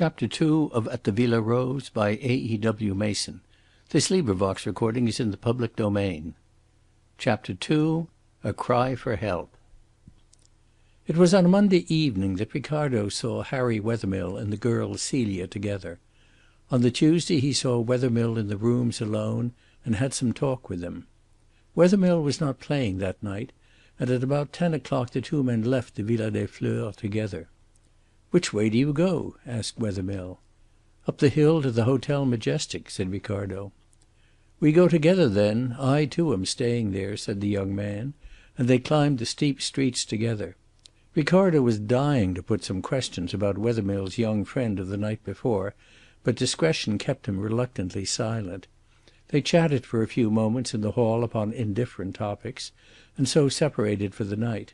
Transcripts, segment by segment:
Chapter 2 of At the Villa Rose by A.E.W. Mason. Recording is in the public domain. Chapter 2 A Cry for Help. It was on a Monday evening that Ricardo saw Harry Wethermill and the girl Celia together. On the Tuesday he saw Wethermill in the rooms alone and had some talk with him. Wethermill was not playing that night, and at about 10 o'clock the two men left the Villa des Fleurs together. "Which way do you go?" asked Wethermill. "Up the hill to the Hotel Majestic," said Ricardo. "We go together then. I too am staying there," said the young man, and they climbed the steep streets together. Ricardo was dying to put some questions about Wethermill's young friend of the night before, but discretion kept him reluctantly silent. They chatted for a few moments in the hall upon indifferent topics, and so separated for the night.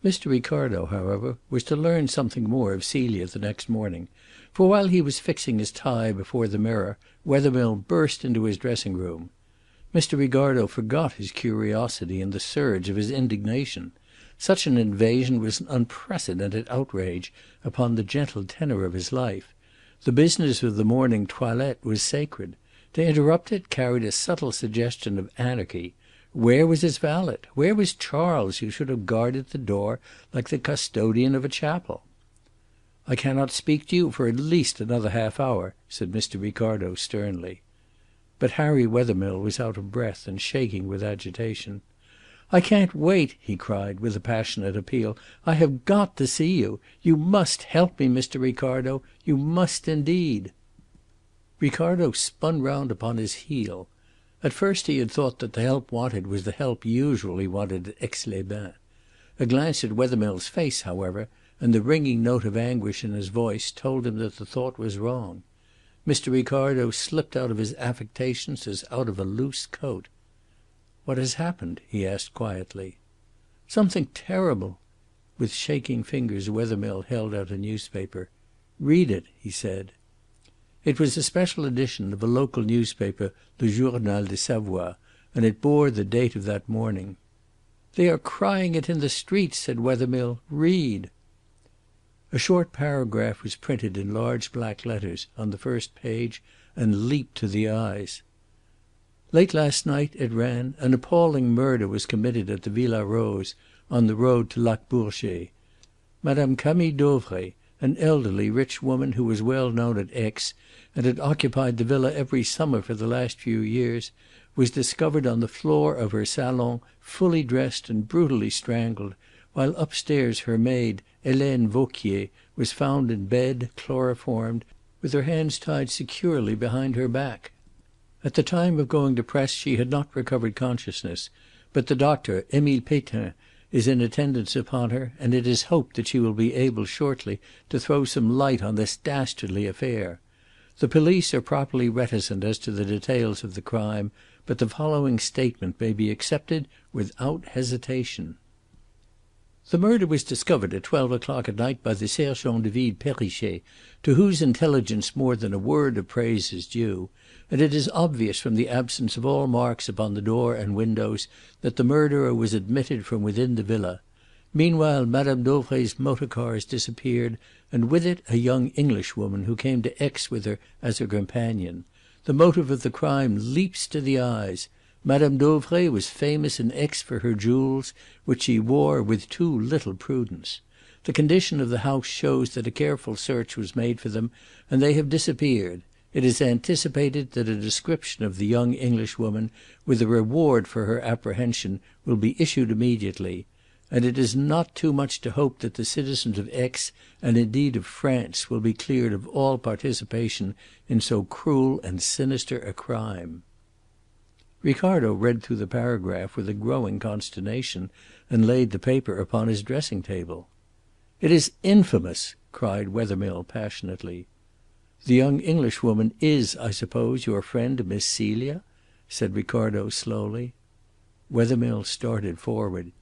Mr. Ricardo, however, was to learn something more of Celia the next morning, for while he was fixing his tie before the mirror Wethermill burst into his dressing room. Mr. Ricardo forgot his curiosity in the surge of his indignation. Such an invasion was an unprecedented outrage upon the gentle tenor of his life. The business of the morning toilette was sacred. To interrupt it carried a subtle suggestion of anarchy. Where was his valet? Where was Charles, who should have guarded the door like the custodian of a chapel? "I cannot speak to you for at least another half hour," said Mr. Ricardo sternly. But Harry Wethermill was out of breath and shaking with agitation. "I can't wait," he cried, with a passionate appeal. "I have got to see you. You must help me, Mr. Ricardo. You must indeed." Ricardo spun round upon his heel. At first he had thought that the help wanted was the help usually wanted at Aix-les-Bains. A glance at Wethermill's face, however, and the ringing note of anguish in his voice told him that the thought was wrong. Mr. Ricardo slipped out of his affectations as out of a loose coat. "What has happened?" he asked quietly. "Something terrible." With shaking fingers Wethermill held out a newspaper. "Read it," he said. It was a special edition of a local newspaper, Le Journal de Savoie, and it bore the date of that morning. "They are crying it in the streets," said Wethermill. "Read." A short paragraph was printed in large black letters on the first page and leaped to the eyes. "Late last night," it ran, "an appalling murder was committed at the Villa Rose on the road to Lac Bourget. Madame Dauvray, an elderly, rich woman who was well known at Aix and had occupied the villa every summer for the last few years, was discovered on the floor of her salon, fully dressed and brutally strangled, while upstairs her maid, Helene Vauquier, was found in bed, chloroformed, with her hands tied securely behind her back. At the time of going to press she had not recovered consciousness, but the doctor, Émile Pétain, is in attendance upon her, and it is hoped that she will be able shortly to throw some light on this dastardly affair. The police are properly reticent as to the details of the crime, but the following statement may be accepted without hesitation. The murder was discovered at 12 o'clock at night by the sergent de ville Perrichet, to whose intelligence more than a word of praise is due, and it is obvious from the absence of all marks upon the door and windows that the murderer was admitted from within the villa. Meanwhile Madame Dauvray's motor car has disappeared, and with it a young Englishwoman who came to Aix with her as her companion. The motive of the crime leaps to the eyes. Madame Dauvray was famous in Aix for her jewels, which she wore with too little prudence. The condition of the house shows that a careful search was made for them, and they have disappeared. It is anticipated that a description of the young Englishwoman, with a reward for her apprehension, will be issued immediately. And it is not too much to hope that the citizens of Aix, and indeed of France, will be cleared of all participation in so cruel and sinister a crime. Ricardo read through the paragraph with a growing consternation, and laid the paper upon his dressing table. "It is infamous!" cried Wethermill passionately. "The young Englishwoman is, I suppose, your friend Miss Celia?" said Ricardo slowly. Wethermill started forward.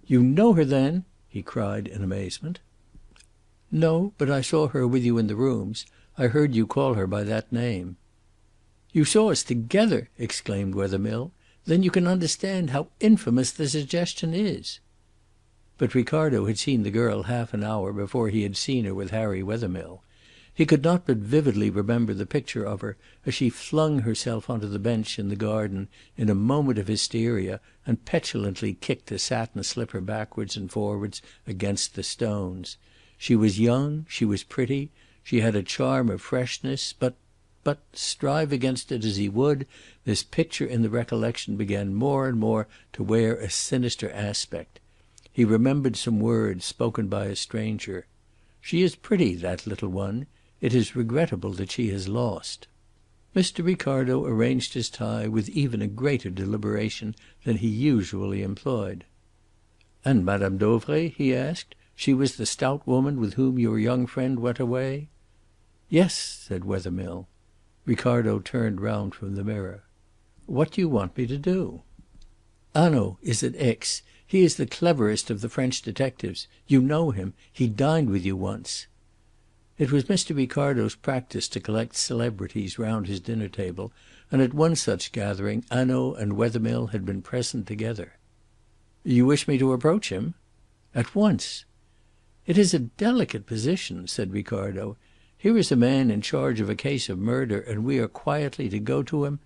"You know her then?" he cried in amazement. "No, but I saw her with you in the rooms. I heard you call her by that name." "You saw us together!" exclaimed Wethermill. "Then you can understand how infamous the suggestion is." But Ricardo had seen the girl half an hour before he had seen her with Harry Wethermill. He could not but vividly remember the picture of her as she flung herself on to the bench in the garden in a moment of hysteria and petulantly kicked a satin slipper backwards and forwards against the stones. She was young, she was pretty, she had a charm of freshness, but, strive against it as he would, this picture in the recollection began more and more to wear a sinister aspect. He remembered some words spoken by a stranger. "She is pretty, that little one. It is regrettable that she has lost." Mr. Ricardo arranged his tie with even a greater deliberation than he usually employed. "And Madame Dauvray?" he asked. "She was the stout woman with whom your young friend went away?" "Yes," said Wethermill. Ricardo turned round from the mirror. "What do you want me to do?" "Hanaud is at Aix. He is the cleverest of the French detectives. You know him. He dined with you once." It was Mr. Ricardo's practice to collect celebrities round his dinner table, and at one such gathering Hanaud and Wethermill had been present together. "You wish me to approach him?" "At once." "It is a delicate position," said Ricardo. "Here is a man in charge of a case of murder, and we are quietly to go to him—"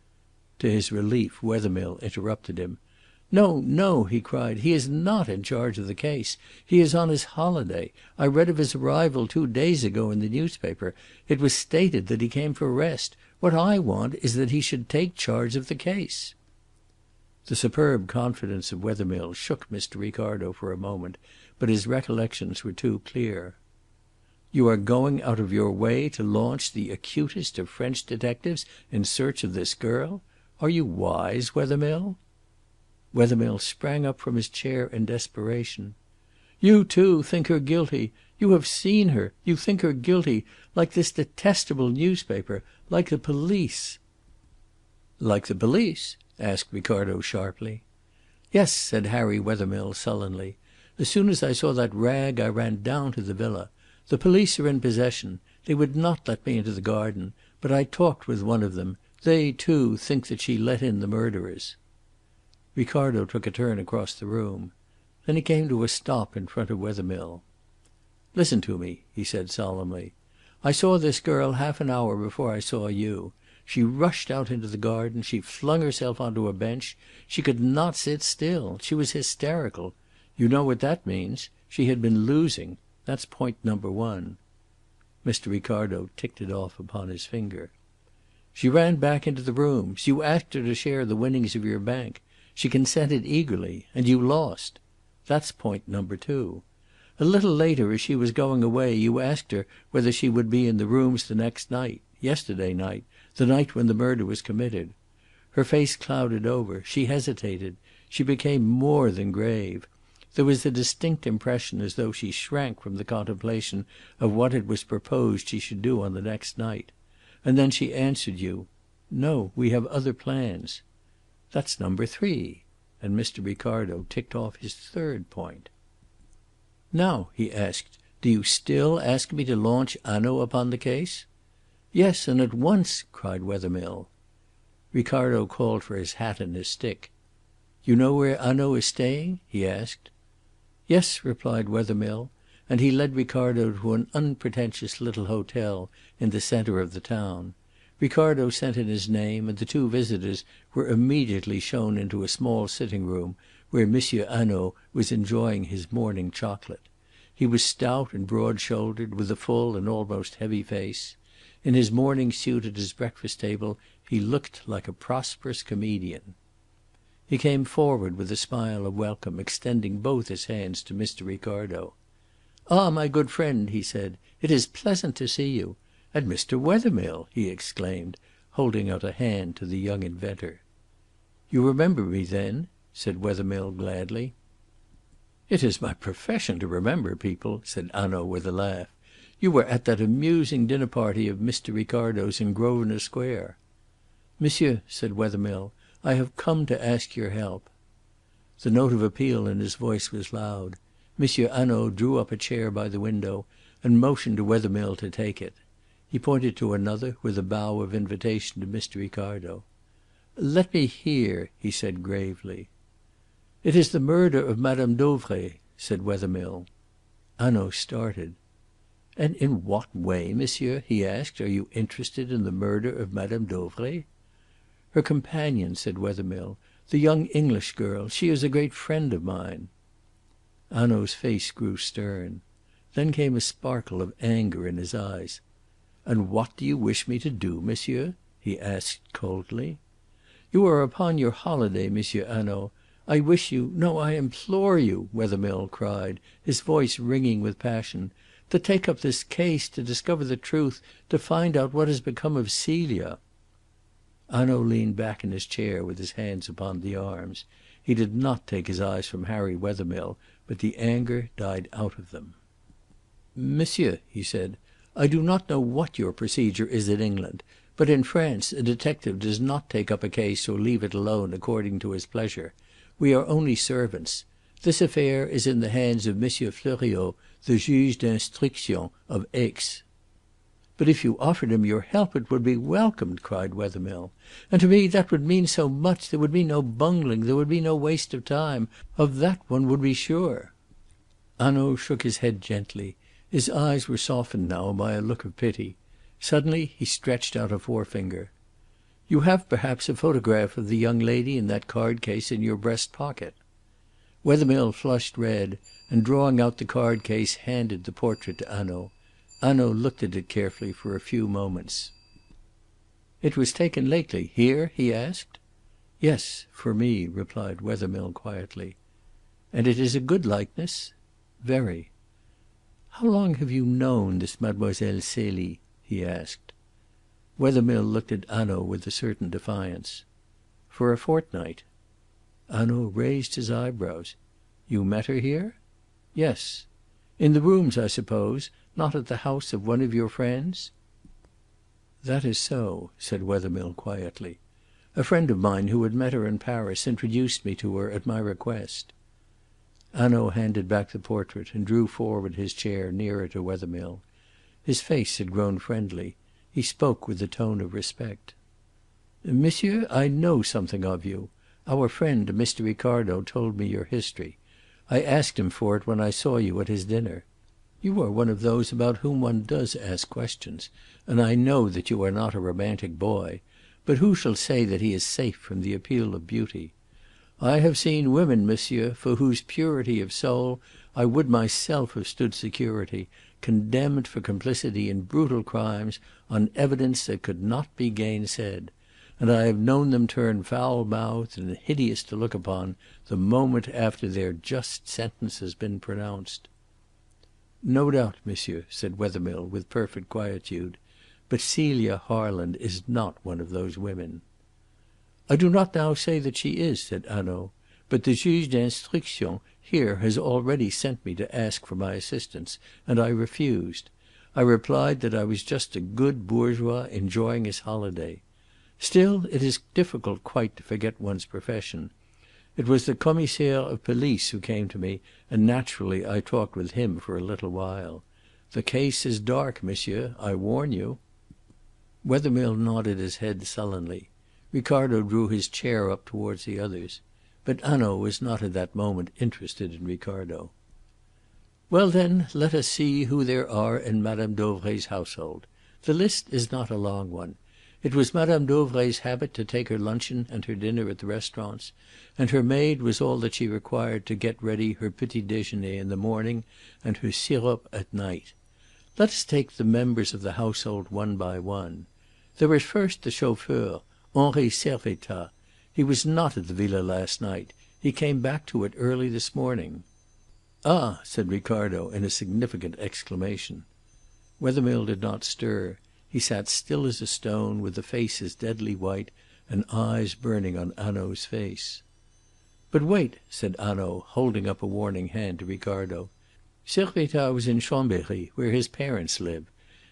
To his relief Wethermill interrupted him. "No, no," he cried. "He is not in charge of the case. He is on his holiday. I read of his arrival 2 days ago in the newspaper. It was stated that he came for rest. What I want is that he should take charge of the case." The superb confidence of Wethermill shook Mr. Ricardo for a moment, but his recollections were too clear. "You are going out of your way to launch the acutest of French detectives in search of this girl? Are you wise, Wethermill?" Wethermill sprang up from his chair in desperation. "You, too, think her guilty. You have seen her. You think her guilty, like this detestable newspaper, like the police." "Like the police?" asked Ricardo sharply. "Yes," said Harry Wethermill sullenly. "As soon as I saw that rag I ran down to the villa. The police are in possession. They would not let me into the garden, but I talked with one of them. They, too, think that she let in the murderers." Ricardo took a turn across the room. Then he came to a stop in front of Wethermill. "Listen to me," he said solemnly. "I saw this girl half an hour before I saw you. She rushed out into the garden. She flung herself onto a bench. She could not sit still. She was hysterical. You know what that means. She had been losing. That's point number one." Mr. Ricardo ticked it off upon his finger. "She ran back into the rooms. You asked her to share the winnings of your bank. She consented eagerly. And you lost. That's point number two. A little later, as she was going away, you asked her whether she would be in the rooms the next night, yesterday night, the night when the murder was committed. Her face clouded over. She hesitated. She became more than grave. There was a distinct impression as though she shrank from the contemplation of what it was proposed she should do on the next night. And then she answered you, 'No, we have other plans.' That's number three." And Mr. Ricardo ticked off his third point. "Now," he asked, "do you still ask me to launch Hanaud upon the case?" "Yes, and at once," cried Wethermill. Ricardo called for his hat and his stick. "You know where Hanaud is staying?" he asked. "Yes," replied Wethermill, and he led Ricardo to an unpretentious little hotel in the centre of the town. Ricardo sent in his name, and the two visitors were immediately shown into a small sitting room where Monsieur Hanaud was enjoying his morning chocolate. He was stout and broad shouldered, with a full and almost heavy face. In his morning suit at his breakfast table he looked like a prosperous comedian. He came forward with a smile of welcome, extending both his hands to Mr. Ricardo. "Ah, my good friend," he said, "it is pleasant to see you. And Mr. Wethermill!" he exclaimed, holding out a hand to the young inventor. "You remember me, then?" said Wethermill gladly. "It is my profession to remember people," said Hanaud with a laugh. "You were at that amusing dinner party of Mr. Ricardo's in Grosvenor Square." "Monsieur," said Wethermill, "I have come to ask your help." The note of appeal in his voice was loud. Monsieur Hanaud drew up a chair by the window and motioned to Wethermill to take it. He pointed to another with a bow of invitation to Mr. Ricardo. "Let me hear," he said gravely. "It is the murder of Madame Dauvray," said Wethermill. Hanaud started. "And in what way, monsieur," he asked, "are you interested in the murder of Madame Dauvray?" "Her companion," said Wethermill. "The young English girl. She is a great friend of mine." Hanaud's face grew stern. Then came a sparkle of anger in his eyes. "And what do you wish me to do, monsieur?" he asked coldly. "You are upon your holiday, Monsieur Hanaud. I wish you no, I implore you," Wethermill cried, his voice ringing with passion, "to take up this case, to discover the truth, to find out what has become of Celia." Hanaud leaned back in his chair with his hands upon the arms. He did not take his eyes from Harry Wethermill, but the anger died out of them. "Monsieur," he said, "I do not know what your procedure is in England, but in France a detective does not take up a case or leave it alone according to his pleasure. We are only servants. This affair is in the hands of Monsieur Fleuriot, the juge d'instruction of Aix." "But if you offered him your help it would be welcomed," cried Wethermill. "And to me that would mean so much. There would be no bungling, there would be no waste of time. Of that one would be sure." Hanaud shook his head gently. His eyes were softened now by a look of pity. Suddenly he stretched out a forefinger. "You have perhaps a photograph of the young lady in that card case in your breast pocket." Wethermill flushed red, and drawing out the card case handed the portrait to Hanaud. Hanaud looked at it carefully for a few moments. "It was taken lately here?" he asked. "Yes, for me," replied Wethermill quietly. "And it is a good likeness?" "Very." "How long have you known this Mademoiselle Celie?" he asked. Wethermill looked at Hanaud with a certain defiance. "For a fortnight." Hanaud raised his eyebrows. "You met her here?" "Yes." "In the rooms, I suppose? Not at the house of one of your friends?" "That is so," said Wethermill quietly. "A friend of mine who had met her in Paris introduced me to her at my request." Hanaud handed back the portrait and drew forward his chair nearer to Wethermill. His face had grown friendly. He spoke with a tone of respect. "Monsieur, I know something of you. Our friend, Mr. Ricardo, told me your history. I asked him for it when I saw you at his dinner. You are one of those about whom one does ask questions, and I know that you are not a romantic boy. But who shall say that he is safe from the appeal of beauty? I have seen women, monsieur, for whose purity of soul I would myself have stood security, condemned for complicity in brutal crimes on evidence that could not be gainsaid. And I have known them turn foul-mouthed and hideous to look upon the moment after their just sentence has been pronounced." "No doubt, monsieur," said Wethermill with perfect quietude. "But Celia Harland is not one of those women." "I do not now say that she is," said Hanaud. "But the juge d'instruction here has already sent me to ask for my assistance, and I refused. I replied that I was just a good bourgeois enjoying his holiday. Still, it is difficult quite to forget one's profession. It was the commissaire of police who came to me, and naturally I talked with him for a little while. The case is dark, monsieur, I warn you." Wethermill nodded his head sullenly. Ricardo drew his chair up towards the others. But Hanaud was not at that moment interested in Ricardo. "Well, then, let us see who there are in Madame Dauvray's household. The list is not a long one. It was Madame Dauvray's habit to take her luncheon and her dinner at the restaurants, and her maid was all that she required to get ready her petit déjeuner in the morning and her sirop at night. Let us take the members of the household one by one. There is first the chauffeur, Henri Servettaz. He was not at the villa last night. He came back to it early this morning." "Ah!" said Ricardo in a significant exclamation. Wethermill did not stir. He sat still as a stone, with a face as deadly white, and eyes burning on Hanaud's face. "But wait," said Hanaud, holding up a warning hand to Ricardo. "Servettaz was in Chambéry, where his parents live.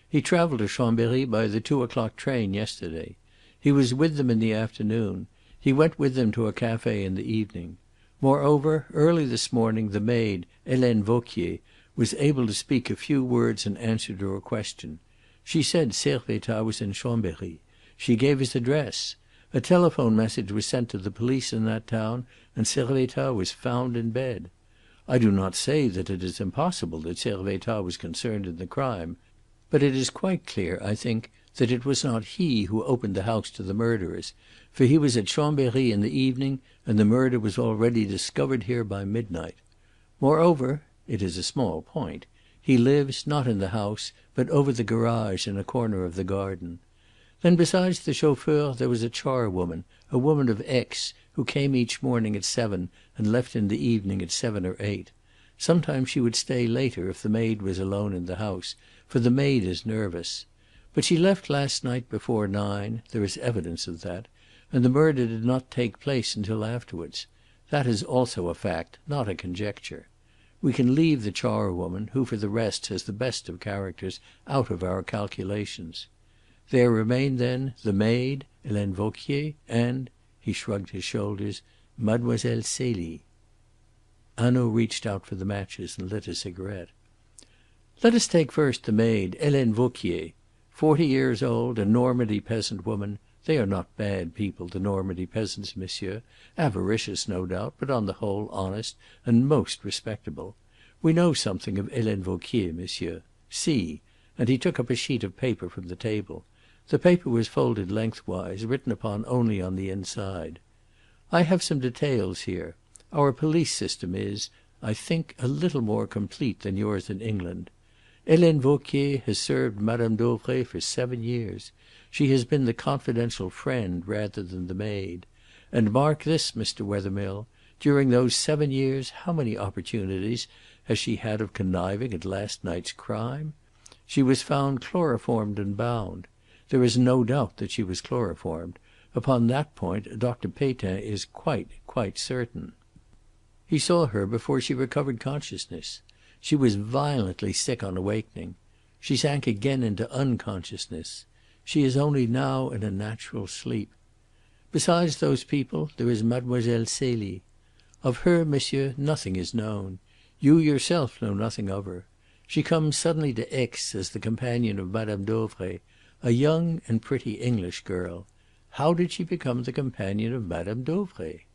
He travelled to Chambéry by the 2 o'clock train yesterday. He was with them in the afternoon. He went with them to a café in the evening. Moreover, early this morning the maid, Helene Vauquier, was able to speak a few words in answer to a question. She said Servettaz was in Chambéry. She gave his address. A telephone message was sent to the police in that town, and Servettaz was found in bed. I do not say that it is impossible that Servettaz was concerned in the crime, but it is quite clear, I think, that it was not he who opened the house to the murderers, for he was at Chambery in the evening, and the murder was already discovered here by midnight. Moreover it is a small point he lives, not in the house, but over the garage in a corner of the garden. Then besides the chauffeur there was a charwoman, a woman of Aix, who came each morning at 7 and left in the evening at 7 or 8. Sometimes she would stay later if the maid was alone in the house, for the maid is nervous. But she left last night before 9, there is evidence of that, and the murder did not take place until afterwards. That is also a fact, not a conjecture. We can leave the charwoman, who for the rest has the best of characters, out of our calculations. There remain then the maid, Helene Vauquier, and," he shrugged his shoulders, "Mademoiselle Celie." Hanaud reached out for the matches and lit a cigarette. "Let us take first the maid, Helene Vauquier. 40 years old, a Normandy peasant woman. They are not bad people, the Normandy peasants, monsieur. Avaricious, no doubt, but on the whole honest and most respectable. We know something of Helene Vauquier, monsieur. See," and he took up a sheet of paper from the table. The paper was folded lengthwise, written upon only on the inside. "I have some details here. Our police system is, I think, a little more complete than yours in England. Helene Vauquier has served Madame Dauvray for 7 years. She has been the confidential friend rather than the maid. And mark this, Mr. Wethermill, during those 7 years how many opportunities has she had of conniving at last night's crime? She was found chloroformed and bound. There is no doubt that she was chloroformed. Upon that point Dr. Pétain is quite certain. He saw her before she recovered consciousness. She was violently sick on awakening. She sank again into unconsciousness. She is only now in a natural sleep. Besides those people there is Mademoiselle Celie. Of her, monsieur, nothing is known. You yourself know nothing of her. She comes suddenly to Aix as the companion of Madame Dauvray, a young and pretty English girl. How did she become the companion of Madame Dauvray?"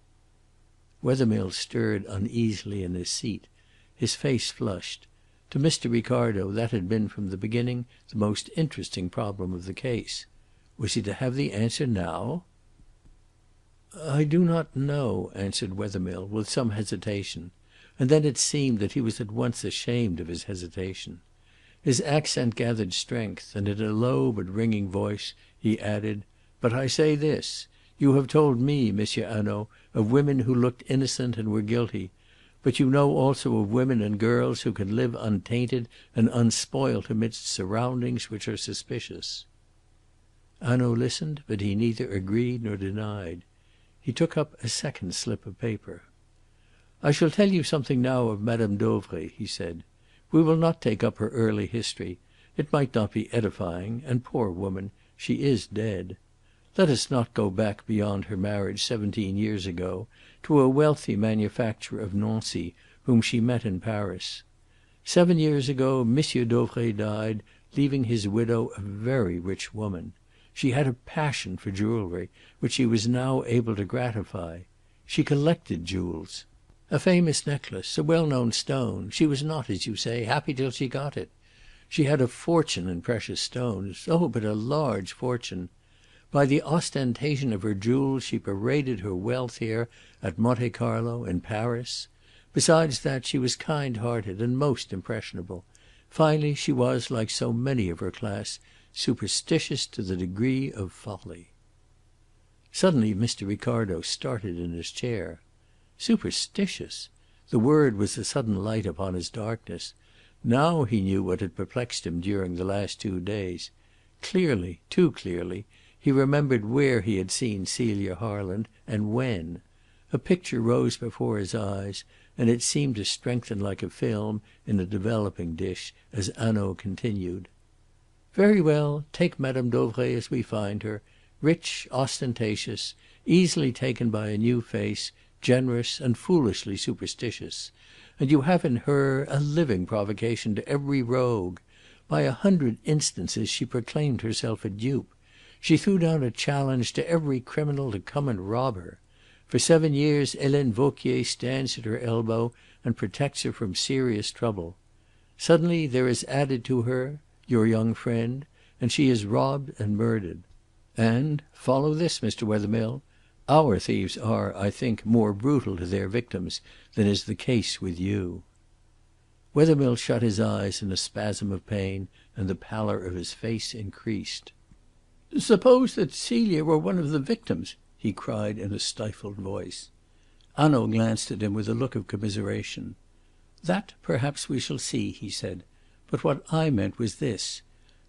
Wethermill stirred uneasily in his seat. His face flushed. To Mr. Ricardo that had been from the beginning the most interesting problem of the case. Was he to have the answer now? "I do not know," answered Wethermill, with some hesitation; and then it seemed that he was at once ashamed of his hesitation. His accent gathered strength, and in a low but ringing voice he added, "But I say this. You have told me, Monsieur Hanaud, of women who looked innocent and were guilty. But you know also of women and girls who can live untainted and unspoilt amidst surroundings which are suspicious." Hanaud listened, but he neither agreed nor denied. He took up a second slip of paper. "I shall tell you something now of Madame Dauvray," he said. "We will not take up her early history. It might not be edifying, and, poor woman, she is dead. Let us not go back beyond her marriage 17 years ago, to a wealthy manufacturer of Nancy whom she met in Paris. 7 years ago Monsieur Dauvray died, leaving his widow a very rich woman. She had a passion for jewellery, which she was now able to gratify. She collected jewels. A famous necklace, a well-known stone. She was not, as you say, happy till she got it. She had a fortune in precious stones. Oh, but a large fortune! By the ostentation of her jewels she paraded her wealth here, at Monte Carlo, in Paris. Besides that, she was kind-hearted and most impressionable. Finally, she was, like so many of her class, superstitious to the degree of folly." Suddenly Mr. Ricardo started in his chair. Superstitious! The word was a sudden light upon his darkness. Now he knew what had perplexed him during the last 2 days. Clearly, too clearly, he remembered where he had seen Celia Harland, and when. A picture rose before his eyes, and it seemed to strengthen like a film in a developing dish, as Hanaud continued. "Very well, take Madame Dauvray as we find her, rich, ostentatious, easily taken by a new face, generous and foolishly superstitious. And you have in her a living provocation to every rogue. By 100 instances she proclaimed herself a dupe. She threw down a challenge to every criminal to come and rob her. For 7 years Helene Vauquier stands at her elbow and protects her from serious trouble. Suddenly there is added to her your young friend, and she is robbed and murdered. And follow this, Mr. Wethermill, our thieves are, I think, more brutal to their victims than is the case with you." Wethermill shut his eyes in a spasm of pain, and the pallor of his face increased. "Suppose that Celia were one of the victims!" he cried in a stifled voice. Hanaud glanced at him with a look of commiseration. "That perhaps we shall see," he said. "But what I meant was this.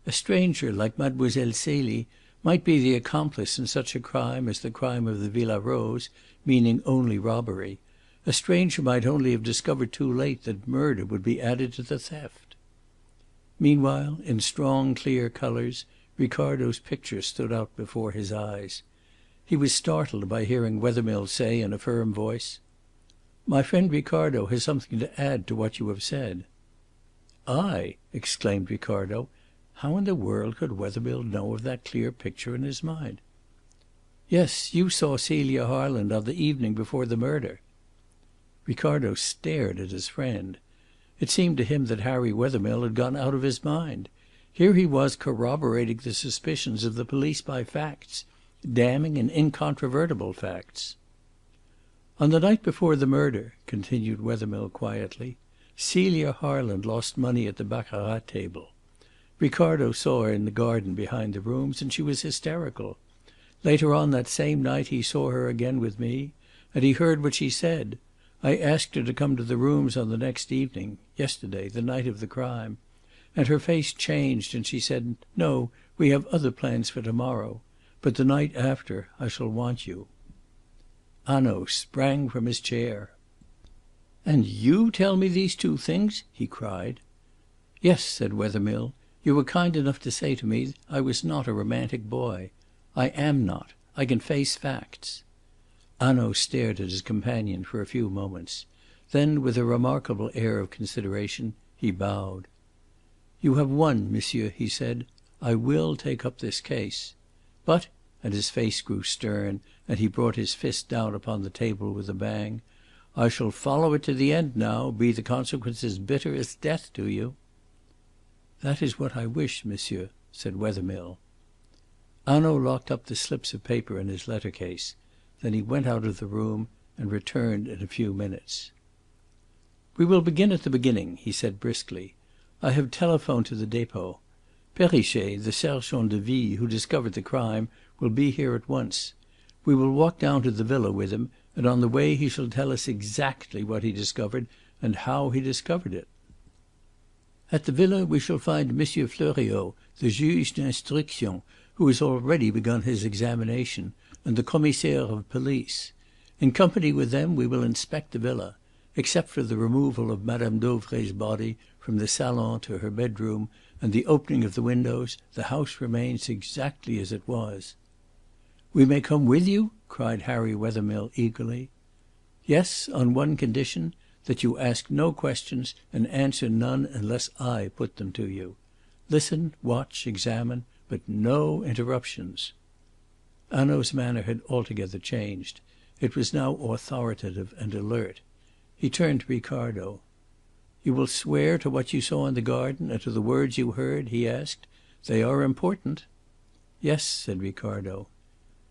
A stranger like Mademoiselle Celie might be the accomplice in such a crime as the crime of the Villa Rose, meaning only robbery. A stranger might only have discovered too late that murder would be added to the theft." Meanwhile, in strong clear colours, Ricardo's picture stood out before his eyes. He was startled by hearing Wethermill say in a firm voice: "My friend Ricardo has something to add to what you have said." "I!" exclaimed Ricardo. How in the world could Wethermill know of that clear picture in his mind? "Yes, you saw Celia Harland on the evening before the murder." Ricardo stared at his friend. It seemed to him that Harry Wethermill had gone out of his mind. Here he was corroborating the suspicions of the police by facts, damning and incontrovertible facts. "On the night before the murder," continued Wethermill quietly, "Celia Harland lost money at the baccarat table. Ricardo saw her in the garden behind the rooms, and she was hysterical. Later on that same night he saw her again with me, and he heard what she said. I asked her to come to the rooms on the next evening yesterday, the night of the crime and her face changed, and she said, 'No, we have other plans for to morrow. But the night after I shall want you.'" Hanaud sprang from his chair. "And you tell me these two things?" he cried. "Yes," said Wethermill. "You were kind enough to say to me I was not a romantic boy. I am not. I can face facts." Hanaud stared at his companion for a few moments. Then, with a remarkable air of consideration, he bowed. "You have won, monsieur," he said. "I will take up this case. But," and his face grew stern, and he brought his fist down upon the table with a bang, "I shall follow it to the end now, be the consequences bitter as death to you." "That is what I wish, monsieur," said Wethermill. Hanaud locked up the slips of paper in his letter case. Then he went out of the room and returned in a few minutes. "We will begin at the beginning," he said briskly. "I have telephoned to the depot. Perrichet, the sergent de ville who discovered the crime, will be here at once. We will walk down to the villa with him, and on the way he shall tell us exactly what he discovered and how he discovered it. At the villa we shall find Monsieur Fleuriot, the juge d'instruction, who has already begun his examination, and the commissaire of police. In company with them we will inspect the villa. Except for the removal of Madame Dauvray's body from the salon to her bedroom and the opening of the windows, the house remains exactly as it was." "We may come with you?" cried Harry Wethermill eagerly. "Yes, on one condition, that you ask no questions and answer none unless I put them to you. Listen, watch, examine, but no interruptions." Hanaud's manner had altogether changed. It was now authoritative and alert. He turned to Ricardo. "You will swear to what you saw in the garden and to the words you heard?" he asked. "They are important." "Yes," said Ricardo.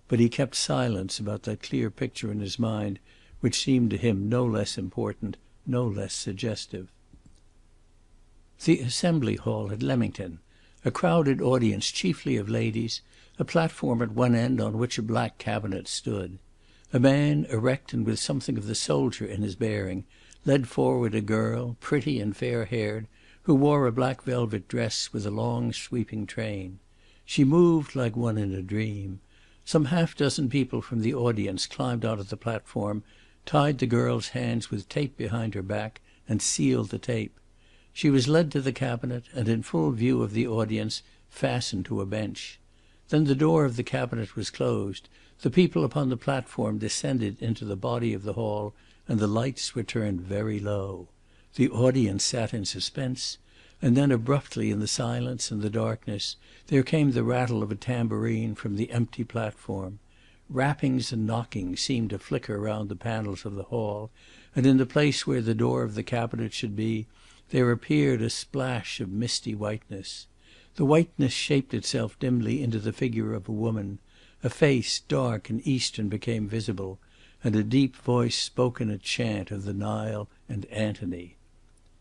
But he kept silence about that clear picture in his mind, which seemed to him no less important, no less suggestive. The Assembly Hall at Leamington, a crowded audience chiefly of ladies, a platform at one end on which a black cabinet stood. A man, erect and with something of the soldier in his bearing, led forward a girl, pretty and fair-haired, who wore a black velvet dress with a long sweeping train. She moved like one in a dream. Some half-dozen people from the audience climbed onto the platform, tied the girl's hands with tape behind her back, and sealed the tape. She was led to the cabinet and, in full view of the audience, fastened to a bench. Then the door of the cabinet was closed, the people upon the platform descended into the body of the hall, and the lights were turned very low. The audience sat in suspense, and then abruptly in the silence and the darkness there came the rattle of a tambourine from the empty platform. Rappings and knockings seemed to flicker round the panels of the hall, and in the place where the door of the cabinet should be there appeared a splash of misty whiteness. The whiteness shaped itself dimly into the figure of a woman. A face, dark and Eastern, became visible, and a deep voice spoke in a chant of the Nile and Antony.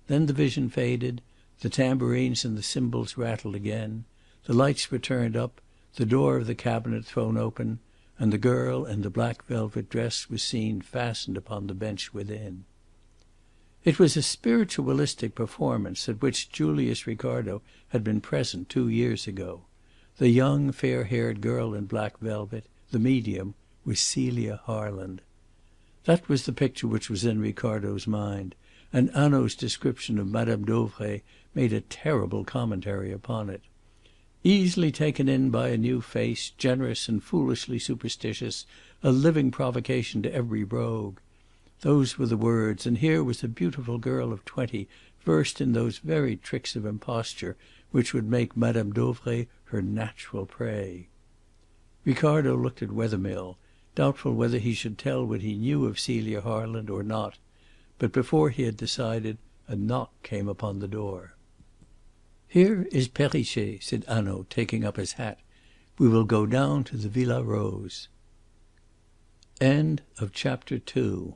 Then the vision faded, the tambourines and the cymbals rattled again, the lights were turned up, the door of the cabinet thrown open, and the girl in the black velvet dress was seen fastened upon the bench within. It was a spiritualistic performance at which Julius Ricardo had been present 2 years ago. The young, fair-haired girl in black velvet, the medium, was Celia Harland. That was the picture which was in Ricardo's mind, and Hanaud's description of Madame Dauvray made a terrible commentary upon it. Easily taken in by a new face, generous and foolishly superstitious, a living provocation to every rogue. Those were the words, and here was a beautiful girl of 20 versed in those very tricks of imposture which would make Madame Dauvray her natural prey. Ricardo looked at Wethermill, doubtful whether he should tell what he knew of Celia Harland or not, but before he had decided a knock came upon the door. "Here is Perrichet," said Hanaud, taking up his hat. "We will go down to the Villa Rose." CHAPTER III